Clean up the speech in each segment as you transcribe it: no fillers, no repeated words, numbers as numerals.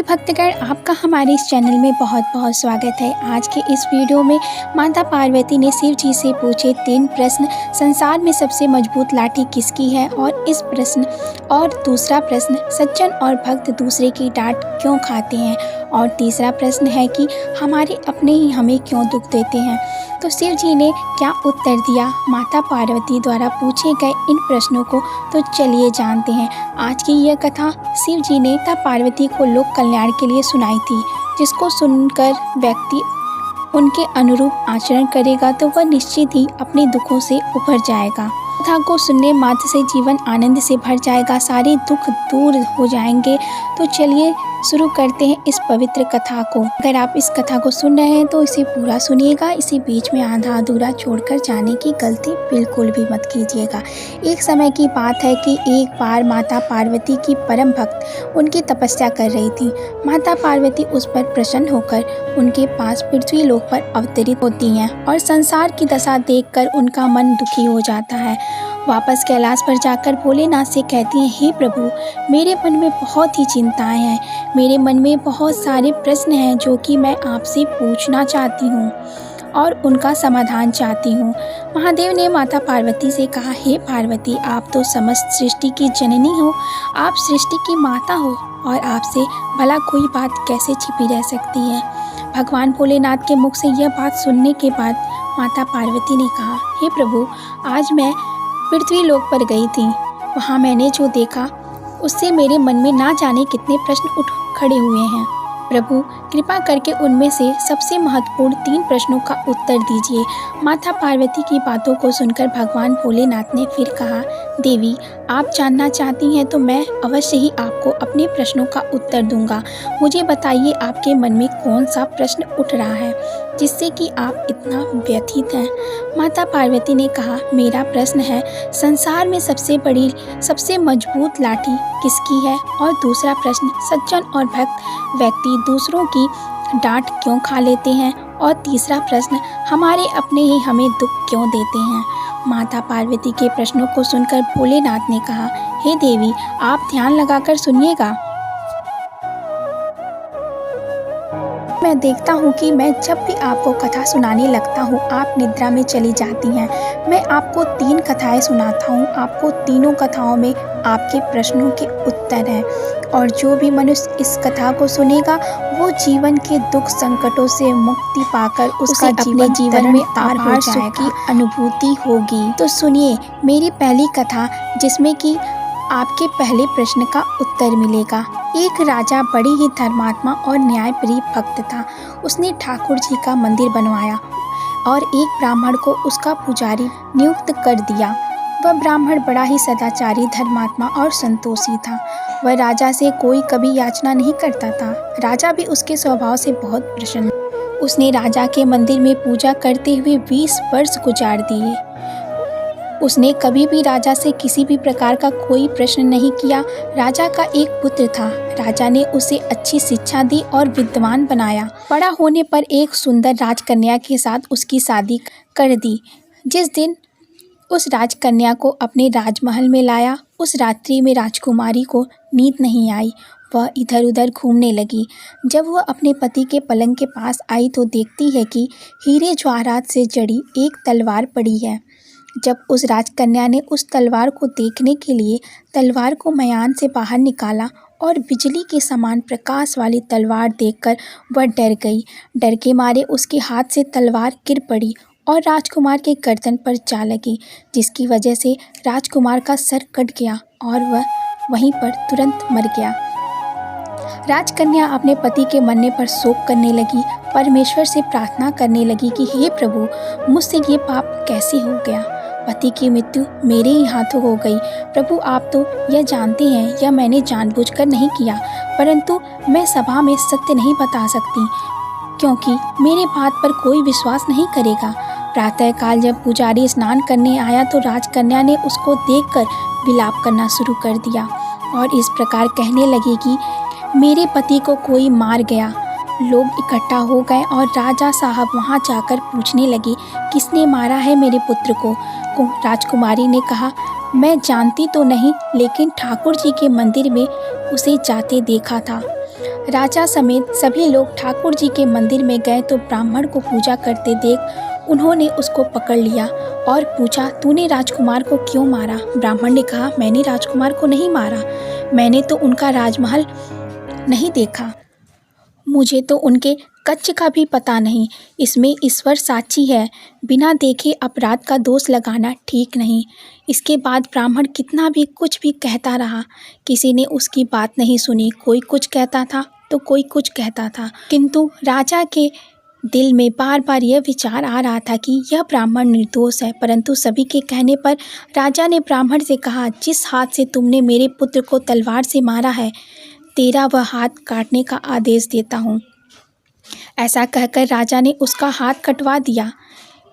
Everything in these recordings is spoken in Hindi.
सभी भक्तगण, आपका हमारे इस चैनल में बहुत बहुत स्वागत है। आज के इस वीडियो में माता पार्वती ने शिव जी से पूछे 3 प्रश्न। संसार में सबसे मजबूत लाठी किसकी है, और इस प्रश्न और दूसरा प्रश्न, सज्जन और भक्त दूसरे की डांट क्यों खाते हैं, और तीसरा प्रश्न है कि हमारे अपने ही हमें क्यों दुख देते हैं। तो शिव जी ने क्या उत्तर दिया माता पार्वती द्वारा पूछे गए इन प्रश्नों को, तो चलिए जानते हैं। आज की यह कथा शिव जी ने माता पार्वती को लोक कल्याण के लिए सुनाई थी, जिसको सुनकर व्यक्ति उनके अनुरूप आचरण करेगा तो वह निश्चित ही अपने दुखों से उभर जाएगा। कथा को सुनने मात्र से जीवन आनंद से भर जाएगा, सारे दुख दूर हो जाएंगे। तो चलिए शुरू करते हैं इस पवित्र कथा को। अगर आप इस कथा को सुन रहे हैं तो इसे पूरा सुनिएगा, इसे बीच में आधा अधूरा छोड़कर जाने की गलती बिल्कुल भी मत कीजिएगा। एक समय की बात है कि एक बार माता पार्वती की परम भक्त उनकी तपस्या कर रही थी। माता पार्वती उस पर प्रसन्न होकर उनके पास पृथ्वी लोक पर अवतरित होती हैं और संसार की दशा देखकर उनका मन दुखी हो जाता है। वापस कैलाश पर जाकर भोलेनाथ से कहती हैं, हे प्रभु, मेरे मन में बहुत ही चिंताएं हैं, मेरे मन में बहुत सारे प्रश्न हैं जो कि मैं आपसे पूछना चाहती हूँ और उनका समाधान चाहती हूँ। महादेव ने माता पार्वती से कहा, हे पार्वती, आप तो समस्त सृष्टि की जननी हो, आप सृष्टि की माता हो, और आपसे भला कोई बात कैसे छिपी रह सकती है। भगवान भोलेनाथ के मुख से यह बात सुनने के बाद माता पार्वती ने कहा, हे प्रभु, आज मैं पृथ्वी लोक पर गई थी। वहाँ मैंने जो देखा उससे मेरे मन में ना जाने कितने प्रश्न उठ खड़े हुए हैं। प्रभु, कृपा करके उनमें से सबसे महत्वपूर्ण 3 प्रश्नों का उत्तर दीजिए। माता पार्वती की बातों को सुनकर भगवान भोलेनाथ ने फिर कहा, देवी, आप जानना चाहती हैं तो मैं अवश्य ही आपको अपने प्रश्नों का उत्तर दूंगा। मुझे बताइए, आपके मन में कौन सा प्रश्न उठ रहा है जिससे कि आप इतना व्यथित हैं। माता पार्वती ने कहा, मेरा प्रश्न है, संसार में सबसे बड़ी सबसे मजबूत लाठी किसकी है, और दूसरा प्रश्न, सज्जन और भक्त व्यक्ति दूसरों की डांट क्यों खा लेते हैं, और तीसरा प्रश्न, हमारे अपने ही हमें दुख क्यों देते हैं। माता पार्वती के प्रश्नों को सुनकर भोलेनाथ ने कहा, हे देवी, आप ध्यान लगाकर सुनिएगा। मैं देखता हूँ कि मैं जब भी आपको कथा सुनाने लगता हूँ आप निद्रा में चली जाती हैं। मैं आपको 3 कथाएं सुनाता हूँ, आपको तीनों कथाओं में आपके प्रश्नों के उत्तर हैं, और जो भी मनुष्य इस कथा को सुनेगा वो जीवन के दुख संकटों से मुक्ति पाकर उसका अपने जीवन में आभार सुख की अनुभूति होगी। तो सुनिए मेरी पहली कथा, जिसमें कि आपके पहले प्रश्न का उत्तर मिलेगा। एक राजा बड़ी ही धर्मात्मा और न्यायप्रिय भक्त था। उसने ठाकुर जी का मंदिर बनवाया और एक ब्राह्मण को उसका पुजारी नियुक्त कर दिया। वह ब्राह्मण बड़ा ही सदाचारी, धर्मात्मा और संतोषी था। वह राजा से कोई कभी याचना नहीं करता था। राजा भी उसके स्वभाव से बहुत प्रसन्न। उसने राजा के मंदिर में पूजा करते हुए 20 वर्ष गुजार दिए। उसने कभी भी राजा से किसी भी प्रकार का कोई प्रश्न नहीं किया। राजा का एक पुत्र था। राजा ने उसे अच्छी शिक्षा दी और विद्वान बनाया। बड़ा होने पर एक सुंदर राजकन्या के साथ उसकी शादी कर दी। जिस दिन उस राजकन्या को अपने राजमहल में लाया, उस रात्रि में राजकुमारी को नींद नहीं आई। वह इधर उधर घूमने लगी। जब वह अपने पति के पलंग के पास आई तो देखती है कि हीरे जवाहरात से जड़ी एक तलवार पड़ी है। जब उस राजकन्या ने उस तलवार को देखने के लिए तलवार को मयान से बाहर निकाला और बिजली के समान प्रकाश वाली तलवार देखकर वह डर गई। डर के मारे उसके हाथ से तलवार गिर पड़ी और राजकुमार के गर्दन पर जा लगी, जिसकी वजह से राजकुमार का सर कट गया और वह वहीं पर तुरंत मर गया। राजकन्या अपने पति के मरने पर शोक करने लगी, परमेश्वर से प्रार्थना करने लगी कि हे प्रभु, मुझसे ये पाप कैसे हो गया। पति की मृत्यु मेरे ही हाथों हो गई। प्रभु, आप तो यह जानते हैं यह मैंने जानबूझकर नहीं किया, परंतु मैं सभा में सत्य नहीं बता सकती क्योंकि मेरे बात पर कोई विश्वास नहीं करेगा। प्रातःकाल जब पुजारी स्नान करने आया तो राजकन्या ने उसको देखकर विलाप करना शुरू कर दिया और इस प्रकार कहने लगी कि मेरे पति को कोई मार गया। लोग इकट्ठा हो गए और राजा साहब वहां जाकर पूछने लगे, किसने मारा है मेरे पुत्र को। राजकुमारी ने कहा, मैं जानती तो नहीं, लेकिन ठाकुर जी के मंदिर में उसे जाते देखा था। राजा समेत सभी लोग ठाकुर जी के मंदिर में गए तो ब्राह्मण को पूजा करते देख उन्होंने उसको पकड़ लिया और पूछा, तूने राजकुमार को क्यों मारा? ब्राह्मण ने कहा, मैंने राजकुमार को नहीं मारा, मैंने तो उनका राजमहल नहीं देखा, मुझे तो उनके कच्च का भी पता नहीं, इसमें ईश्वर साक्षी है, बिना देखे अपराध का दोष लगाना ठीक नहीं। इसके बाद ब्राह्मण कितना भी कुछ भी कहता रहा, किसी ने उसकी बात नहीं सुनी। कोई कुछ कहता था तो कोई कुछ कहता था, किंतु राजा के दिल में बार बार यह विचार आ रहा था कि यह ब्राह्मण निर्दोष है। परंतु सभी के कहने पर राजा ने ब्राह्मण से कहा, जिस हाथ से तुमने मेरे पुत्र को तलवार से मारा है, तेरा वह हाथ काटने का आदेश देता हूँ। ऐसा कहकर राजा ने उसका हाथ कटवा दिया।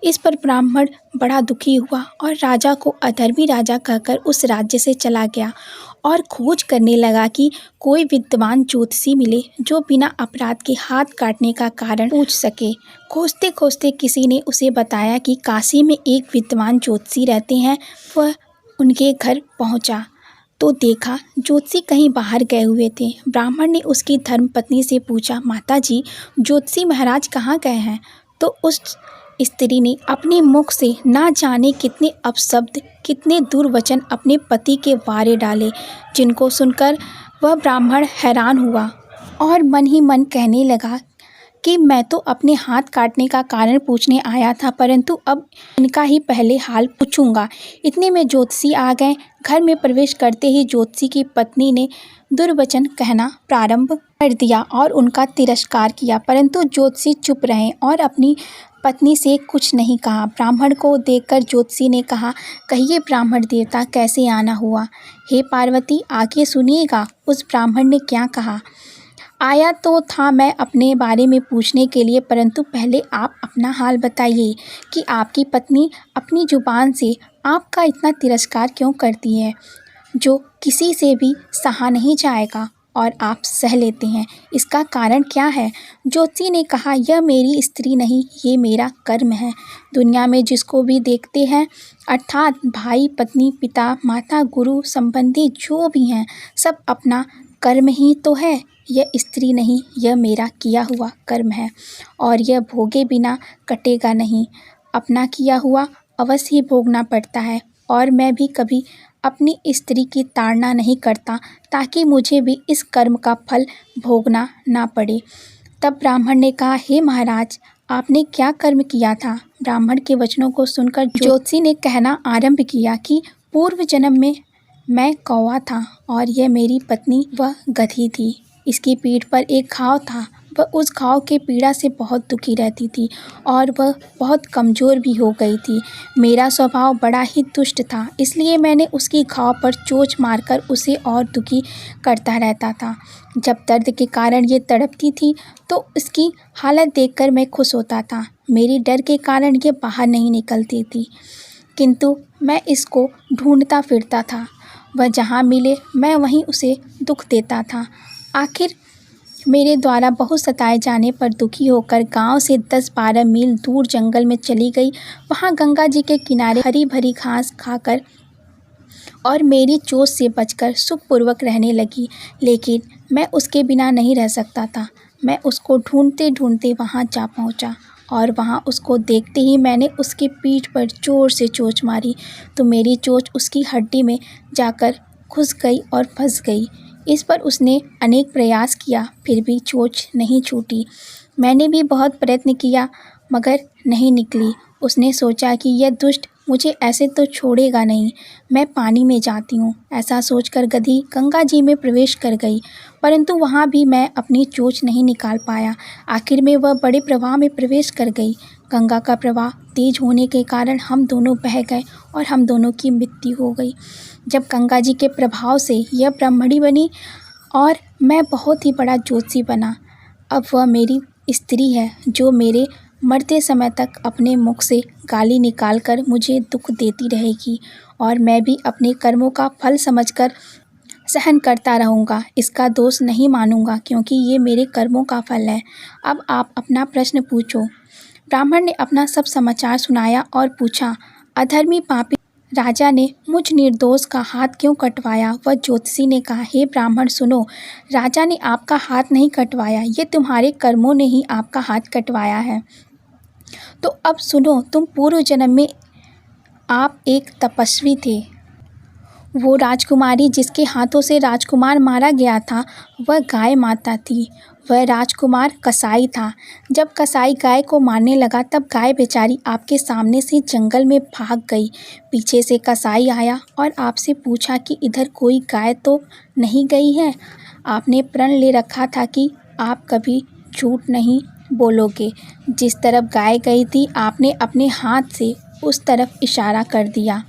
इस पर ब्राह्मण बड़ा दुखी हुआ और राजा को अधर्मी राजा कहकर उस राज्य से चला गया और खोज करने लगा कि कोई विद्वान ज्योतिषी मिले जो बिना अपराध के हाथ काटने का कारण पूछ सके। खोजते खोजते किसी ने उसे बताया कि काशी में एक विद्वान ज्योतिषी रहते हैं। वह उनके घर पहुंचा तो देखा ज्योतिषी कहीं बाहर गए हुए थे। ब्राह्मण ने उसकी धर्मपत्नी से पूछा, माता जी, ज्योतिषी महाराज कहाँ गए हैं? तो उस स्त्री ने अपने मुख से ना जाने कितने अपशब्द, कितने दुर्वचन अपने पति के वारे डाले, जिनको सुनकर वह ब्राह्मण हैरान हुआ और मन ही मन कहने लगा कि मैं तो अपने हाथ काटने का कारण पूछने आया था, परंतु अब इनका ही पहले हाल पूछूंगा। इतने में ज्योतिषी आ गए। घर में प्रवेश करते ही ज्योतिषी की पत्नी ने दुर्वचन कहना प्रारंभ कर दिया और उनका तिरस्कार किया, परंतु ज्योतिषी चुप रहे और अपनी पत्नी से कुछ नहीं कहा। ब्राह्मण को देखकर ज्योतिषी ने कहा, कहिए ब्राह्मण देवता, कैसे आना हुआ? हे पार्वती, आगे सुनिएगा उस ब्राह्मण ने क्या कहा। आया तो था मैं अपने बारे में पूछने के लिए, परंतु पहले आप अपना हाल बताइए कि आपकी पत्नी अपनी जुबान से आपका इतना तिरस्कार क्यों करती है, जो किसी से भी सहा नहीं जाएगा और आप सह लेते हैं। इसका कारण क्या है? ज्योतिषी ने कहा, यह मेरी स्त्री नहीं, ये मेरा कर्म है। दुनिया में जिसको भी देखते हैं, अर्थात भाई, पत्नी, पिता, माता, गुरु, संबंधी जो भी हैं, सब अपना कर्म ही तो है। यह स्त्री नहीं, यह मेरा किया हुआ कर्म है और यह भोगे बिना कटेगा नहीं। अपना किया हुआ अवश्य ही भोगना पड़ता है और मैं भी कभी अपनी स्त्री की ताड़ना नहीं करता ताकि मुझे भी इस कर्म का फल भोगना ना पड़े। तब ब्राह्मण ने कहा, हे महाराज, आपने क्या कर्म किया था? ब्राह्मण के वचनों को सुनकर ज्योतिषी ने कहना आरंभ किया कि पूर्व जन्म में मैं कौवा था और यह मेरी पत्नी वह गधी थी। इसकी पीठ पर एक घाव था। वह उस घाव के पीड़ा से बहुत दुखी रहती थी और वह बहुत कमज़ोर भी हो गई थी। मेरा स्वभाव बड़ा ही दुष्ट था, इसलिए मैंने उसकी घाव पर चोंच मारकर उसे और दुखी करता रहता था। जब दर्द के कारण ये तड़पती थी तो उसकी हालत देखकर मैं खुश होता था। मेरी डर के कारण ये बाहर नहीं निकलती थी, किंतु मैं इसको ढूंढता फिरता था। वह जहाँ मिले मैं वहीं उसे दुख देता था। आखिर मेरे द्वारा बहुत सताए जाने पर दुखी होकर गांव से 10-12 मील दूर जंगल में चली गई। वहां गंगा जी के किनारे हरी भरी घास खाकर और मेरी चोट से बचकर सुखपूर्वक रहने लगी। लेकिन मैं उसके बिना नहीं रह सकता था। मैं उसको ढूंढते ढूंढते वहां जा पहुंचा और वहां उसको देखते ही मैंने उसकी पीठ पर जोर से चोंच मारी तो मेरी चोंच उसकी हड्डी में जाकर घुस गई और फंस गई। इस पर उसने अनेक प्रयास किया, फिर भी चोंच नहीं छूटी। मैंने भी बहुत प्रयत्न किया मगर नहीं निकली। उसने सोचा कि यह दुष्ट मुझे ऐसे तो छोड़ेगा नहीं, मैं पानी में जाती हूँ। ऐसा सोचकर गधी गंगा जी में प्रवेश कर गई, परंतु वहाँ भी मैं अपनी चोंच नहीं निकाल पाया। आखिर में वह बड़े प्रवाह में प्रवेश कर गई। गंगा का प्रवाह तेज होने के कारण हम दोनों बह गए और हम दोनों की मृत्यु हो गई। जब गंगा जी के प्रभाव से यह ब्राह्मणी बनी और मैं बहुत ही बड़ा ज्योतिषी बना, अब वह मेरी स्त्री है जो मेरे मरते समय तक अपने मुख से गाली निकालकर मुझे दुख देती रहेगी और मैं भी अपने कर्मों का फल समझकर सहन करता रहूँगा। इसका दोष नहीं मानूंगा क्योंकि ये मेरे कर्मों का फल है। अब आप अपना प्रश्न पूछो। ब्राह्मण ने अपना सब समाचार सुनाया और पूछा, अधर्मी पापी राजा ने मुझ निर्दोष का हाथ क्यों कटवाया? वह ज्योतिषी ने कहा, हे ब्राह्मण सुनो, राजा ने आपका हाथ नहीं कटवाया, ये तुम्हारे कर्मों ने ही आपका हाथ कटवाया है। तो अब सुनो, तुम पूर्व जन्म में आप एक तपस्वी थे। वो राजकुमारी जिसके हाथों से राजकुमार मारा गया था, वह गाय माता थी। वह राजकुमार कसाई था। जब कसाई गाय को मारने लगा तब गाय बेचारी आपके सामने से जंगल में भाग गई। पीछे से कसाई आया और आपसे पूछा कि इधर कोई गाय तो नहीं गई है? आपने प्रण ले रखा था कि आप कभी झूठ नहीं बोलोगे। जिस तरफ गाय गई थी आपने अपने हाथ से उस तरफ इशारा कर दिया,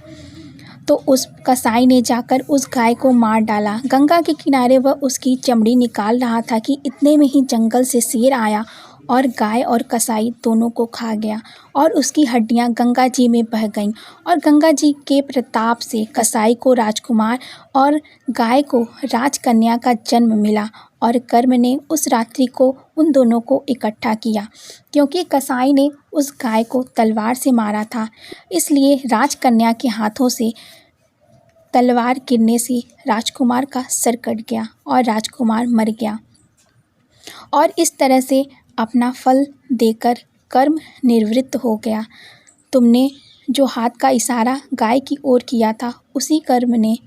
तो उस कसाई ने जाकर उस गाय को मार डाला। गंगा के किनारे वह उसकी चमड़ी निकाल रहा था कि इतने में ही जंगल से शेर आया और गाय और कसाई दोनों को खा गया और उसकी हड्डियां गंगा जी में बह गईं। और गंगा जी के प्रताप से कसाई को राजकुमार और गाय को राजकन्या का जन्म मिला। और कर्म ने उस रात्रि को उन दोनों को इकट्ठा किया। क्योंकि कसाई ने उस गाय को तलवार से मारा था, इसलिए राजकन्या के हाथों से तलवार गिरने से राजकुमार का सर कट गया और राजकुमार मर गया। और इस तरह से अपना फल देकर कर्म निवृत्त हो गया। तुमने जो हाथ का इशारा गाय की ओर किया था, उसी कर्म ने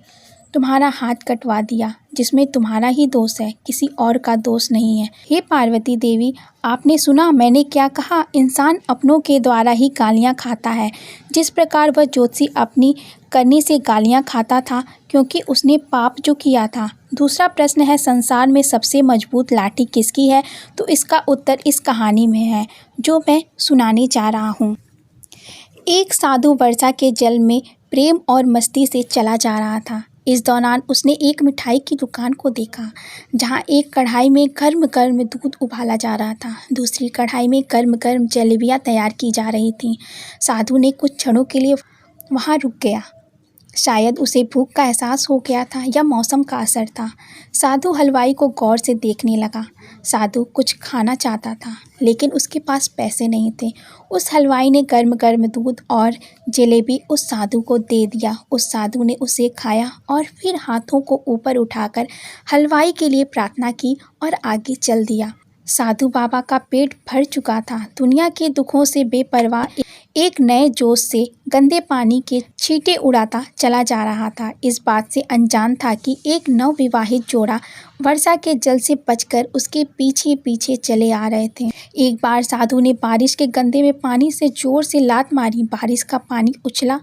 तुम्हारा हाथ कटवा दिया, जिसमें तुम्हारा ही दोष है, किसी और का दोष नहीं है। हे पार्वती देवी, आपने सुना मैंने क्या कहा? इंसान अपनों के द्वारा ही गालियाँ खाता है। जिस प्रकार वह ज्योतिषी अपनी करनी से गालियाँ खाता था, क्योंकि उसने पाप जो किया था। दूसरा प्रश्न है, संसार में सबसे मजबूत लाठी किसकी है? तो इसका उत्तर इस कहानी में है, जो मैं सुनाने जा रहा हूँ। एक साधु वर्षा के जल में प्रेम और मस्ती से चला जा रहा था। इस दौरान उसने एक मिठाई की दुकान को देखा, जहां एक कढ़ाई में गर्म गर्म दूध उबाला जा रहा था। दूसरी कढ़ाई में गर्म गर्म जलेबियां तैयार की जा रही थीं। साधु ने कुछ क्षणों के लिए वहां रुक गया। शायद उसे भूख का एहसास हो गया था या मौसम का असर था। साधु हलवाई को गौर से देखने लगा। साधु कुछ खाना चाहता था, लेकिन उसके पास पैसे नहीं थे। उस हलवाई ने गर्म गर्म दूध और जलेबी उस साधु को दे दिया। उस साधु ने उसे खाया और फिर हाथों को ऊपर उठाकर हलवाई के लिए प्रार्थना की और आगे चल दिया। साधु बाबा का पेट भर चुका था। दुनिया के दुखों से बेपरवाह एक नए जोश से गंदे पानी के छींटे उड़ाता चला जा रहा था। इस बात से अनजान था कि एक नवविवाहित जोड़ा वर्षा के जल से बचकर उसके पीछे पीछे चले आ रहे थे। एक बार साधु ने बारिश के गंदे में पानी से जोर से लात मारी। बारिश का पानी उछला।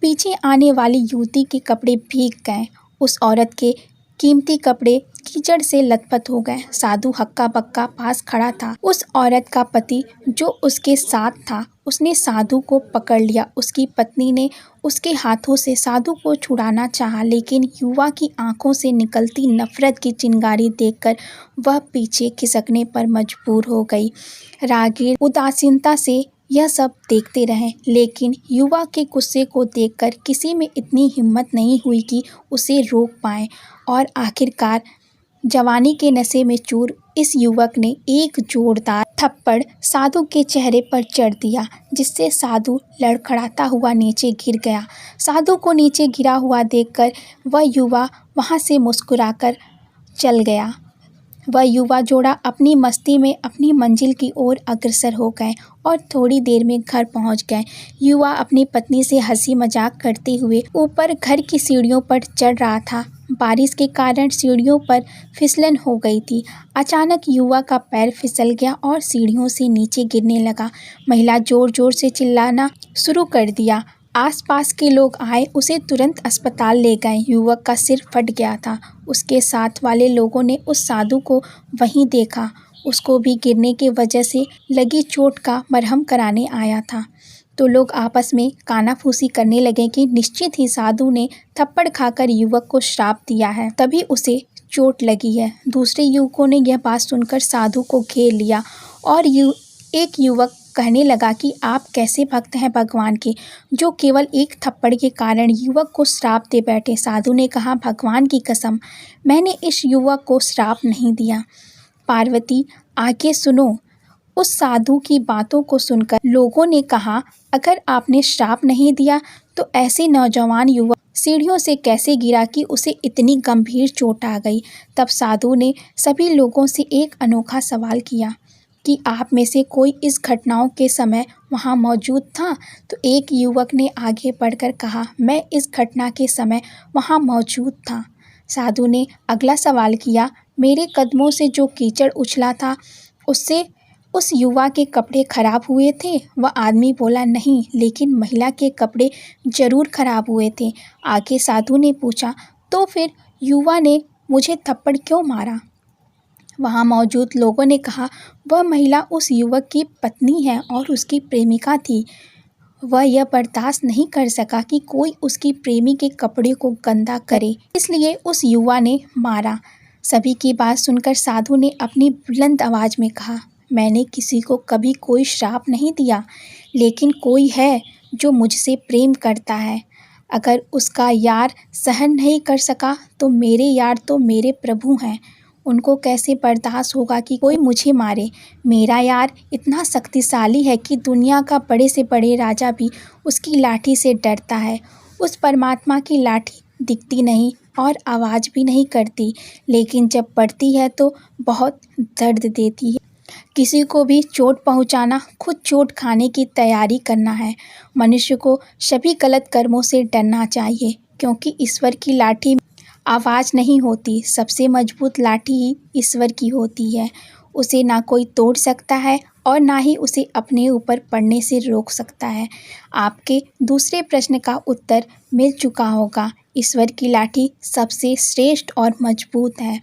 पीछे आने वाली युवती के कपड़े भीग गए। उस औरत के कीमती कपड़े कीचड़ से लथपथ हो गए। साधु हक्का बक्का पास खड़ा था। उस औरत का पति जो उसके साथ था, उसने साधु को पकड़ लिया। उसकी पत्नी ने उसके हाथों से साधु को छुड़ाना चाहा, लेकिन युवा की आंखों से निकलती नफरत की चिंगारी देखकर वह पीछे खिसकने पर मजबूर हो गई। राहगीर उदासीनता से यह सब देखते रहे, लेकिन युवा के गुस्से को देखकर किसी में इतनी हिम्मत नहीं हुई कि उसे रोक पाए। और आखिरकार जवानी के नशे में चूर इस युवक ने एक जोरदार थप्पड़ साधु के चेहरे पर जड़ दिया, जिससे साधु लड़खड़ाता हुआ नीचे गिर गया। साधु को नीचे गिरा हुआ देखकर वह युवा वहां से मुस्कुराकर चल गया। वह युवा जोड़ा अपनी मस्ती में अपनी मंजिल की ओर अग्रसर हो गए और थोड़ी देर में घर पहुंच गए। युवा अपनी पत्नी से हंसी मजाक करते हुए ऊपर घर की सीढ़ियों पर चढ़ रहा था। बारिश के कारण सीढ़ियों पर फिसलन हो गई थी। अचानक युवा का पैर फिसल गया और सीढ़ियों से नीचे गिरने लगा। महिला जोर जोर से चिल्लाना शुरू कर दिया। आसपास के लोग आए, उसे तुरंत अस्पताल ले गए। युवक का सिर फट गया था। उसके साथ वाले लोगों ने उस साधु को वहीं देखा। उसको भी गिरने की वजह से लगी चोट का मरहम कराने आया था। तो लोग आपस में कानाफूसी करने लगे कि निश्चित ही साधु ने थप्पड़ खाकर युवक को श्राप दिया है, तभी उसे चोट लगी है। दूसरे युवकों ने यह बात सुनकर साधु को घेर लिया और एक युवक कहने लगा कि आप कैसे भक्त हैं भगवान के, जो केवल एक थप्पड़ के कारण युवक को श्राप दे बैठे। साधु ने कहा, भगवान की कसम, मैंने इस युवक को श्राप नहीं दिया। पार्वती, आगे सुनो। उस साधु की बातों को सुनकर लोगों ने कहा, अगर आपने श्राप नहीं दिया तो ऐसे नौजवान युवक सीढ़ियों से कैसे गिरा कि उसे इतनी गंभीर चोट आ गई। तब साधु ने सभी लोगों से एक अनोखा सवाल किया कि आप में से कोई इस घटनाओं के समय वहां मौजूद था। तो एक युवक ने आगे बढ़कर कहा, मैं इस घटना के समय वहां मौजूद था। साधु ने अगला सवाल किया, मेरे कदमों से जो कीचड़ उछला था उससे उस युवा के कपड़े खराब हुए थे। वह आदमी बोला, नहीं, लेकिन महिला के कपड़े जरूर खराब हुए थे। आगे साधु ने पूछा, तो फिर युवा ने मुझे थप्पड़ क्यों मारा। वहां मौजूद लोगों ने कहा, वह महिला उस युवक की पत्नी है और उसकी प्रेमिका थी। वह यह बर्दाश्त नहीं कर सका कि कोई उसकी प्रेमी के कपड़े को गंदा करे, इसलिए उस युवा ने मारा। सभी की बात सुनकर साधु ने अपनी बुलंद आवाज में कहा, मैंने किसी को कभी कोई श्राप नहीं दिया, लेकिन कोई है जो मुझसे प्रेम करता है। अगर उसका यार सहन नहीं कर सका तो मेरे यार तो मेरे प्रभु हैं। उनको कैसे बर्दाश्त होगा कि कोई मुझे मारे। मेरा यार इतना शक्तिशाली है कि दुनिया का बड़े से बड़े राजा भी उसकी लाठी से डरता है। उस परमात्मा की लाठी दिखती नहीं और आवाज़ भी नहीं करती, लेकिन जब पड़ती है तो बहुत दर्द देती है। किसी को भी चोट पहुंचाना खुद चोट खाने की तैयारी करना है। मनुष्य को सभी गलत कर्मों से डरना चाहिए, क्योंकि ईश्वर की लाठी आवाज़ नहीं होती। सबसे मजबूत लाठी ही ईश्वर की होती है। उसे ना कोई तोड़ सकता है और ना ही उसे अपने ऊपर पड़ने से रोक सकता है। आपके दूसरे प्रश्न का उत्तर मिल चुका होगा। ईश्वर की लाठी सबसे श्रेष्ठ और मजबूत है।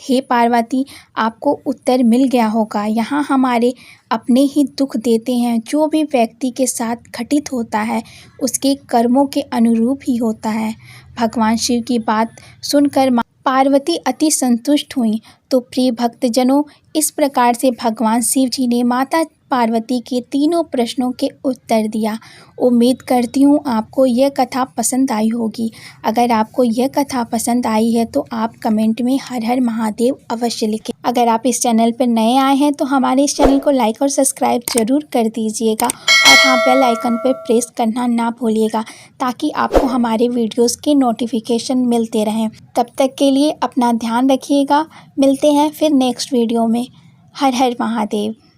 हे पार्वती, आपको उत्तर मिल गया होगा। यहाँ हमारे अपने ही दुख देते हैं। जो भी व्यक्ति के साथ घटित होता है उसके कर्मों के अनुरूप ही होता है। भगवान शिव की बात सुनकर पार्वती अति संतुष्ट हुई। तो प्रिय भक्तजनों, इस प्रकार से भगवान शिव जी ने माता पार्वती के तीनों प्रश्नों के उत्तर दिया। उम्मीद करती हूँ आपको यह कथा पसंद आई होगी। अगर आपको यह कथा पसंद आई है तो आप कमेंट में हर हर महादेव अवश्य लिखें। अगर आप इस चैनल पर नए आए हैं तो हमारे इस चैनल को लाइक और सब्सक्राइब जरूर कर दीजिएगा और हाँ, बेल आइकन पर प्रेस करना ना भूलिएगा, ताकि आपको हमारे वीडियोस के नोटिफिकेशन मिलते रहें। तब तक के लिए अपना ध्यान रखिएगा। मिलते हैं फिर नेक्स्ट वीडियो में। हर हर महादेव।